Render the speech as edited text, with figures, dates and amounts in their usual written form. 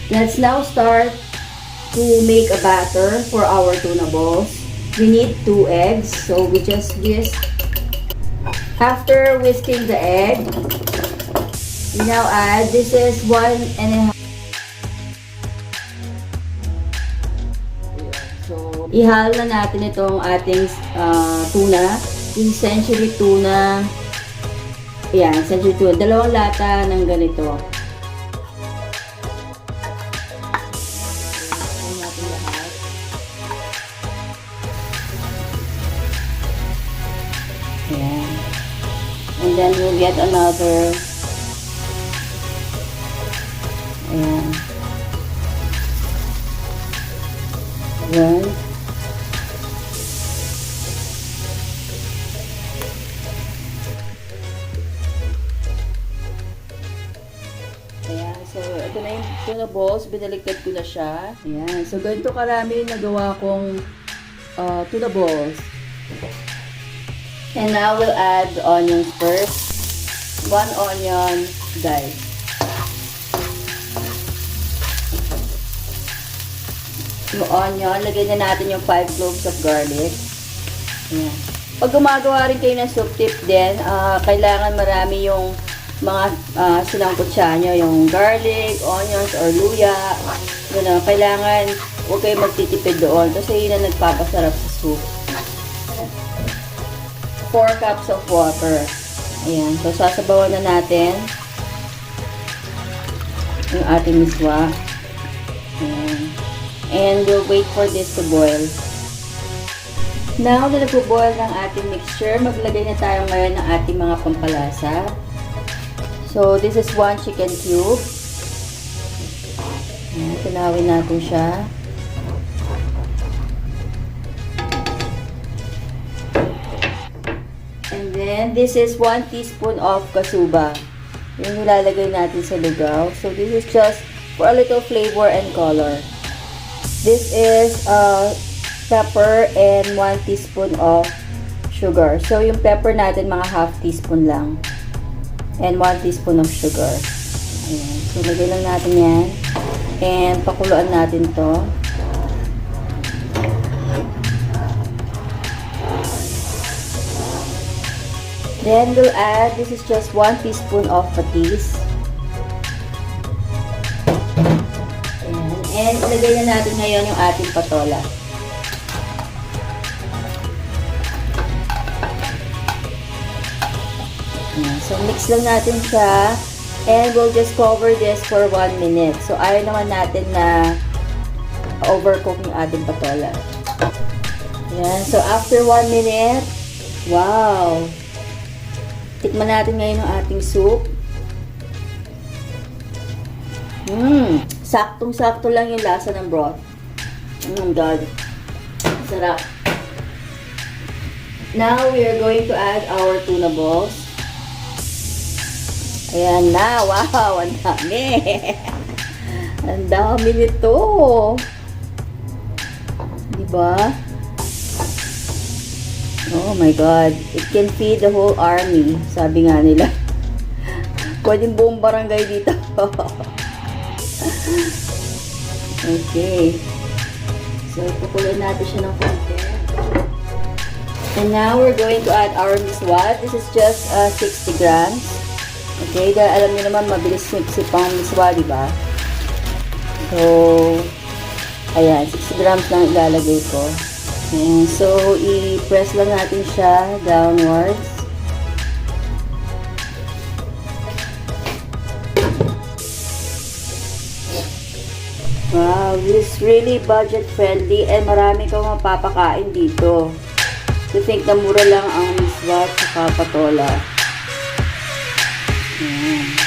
Let's now start to make a batter for our tuna balls. We need 2 eggs, so we just whisk. After whisking the egg, we now add, this is 1 1/2. So, ihalo na natin itong ating tuna. Yung century tuna. Ayan, century tuna. 2 lata ng ganito. Ayan. And then we'll get another. Ayan. 1. Ayan. So, ito na yung tuna balls. Binaligtad ko na siya. Ayan. So, ganito karami yung nagawa kong tuna balls. And now we'll add the onions first. 1 onion, guys. Yung onion, lagyan na natin yung 5 cloves of garlic. Ayan. Pag gumagawa rin kayo ng soup tip din, kailangan marami yung mga sinangkutsa nyo, yung garlic, onions, or luya. Gano'n. Kailangan huwag kayo magtitipid doon kasi yun ang nagpapasarap sa soup. 4 cups of water. Ayan. So, sasabawan na natin yung ating miswa. Ayan. And we'll wait for this to boil. Now, na nagpo-boil ng ating mixture, maglagay na tayo ngayon ng ating mga pampalasa. So, this is 1 chicken cube. Ayan. Tunawin natin siya. And this is 1 teaspoon of kasuba. Yung nilalagay natin sa lugaw. So, this is just for a little flavor and color. This is pepper and 1 teaspoon of sugar. So, yung pepper natin, mga half teaspoon lang. And 1 teaspoon of sugar. Ayan. So, lagay lang natin yan. And pakuluan natin to. Then we'll add, this is just 1 teaspoon of patis. Ayan. And ilagay na natin ngayon yung ating patola. Ayan. So mix lang natin siya. And we'll just cover this for 1 minute. So ayaw naman natin na overcook yung ating patola. Ayan. So after 1 minute, wow! Tikman natin ngayon ang ating soup. Saktong-sakto lang yung lasa ng broth. Oh my God. Sarap. Now, we are going to add our tuna balls. Ayan na. Wow, ang dami. Ang dami nito. Diba? Oh my God. It can feed the whole army. Sabi nga nila. Pwedeng buong barangay dito. Okay. So, pukuloy natin siya ng konti. And now, we're going to add our miswa. This is just 60 grams. Okay. Dahil alam niyo naman, mabilis sip ang miswa, diba? So, ayan. 60 grams lang ilalagay ko. Ayan. So, i-press lang natin siya downwards. Wow, this is really budget friendly and marami kang mapapakain dito. To think na mura lang ang miswa at saka patola. Ayan.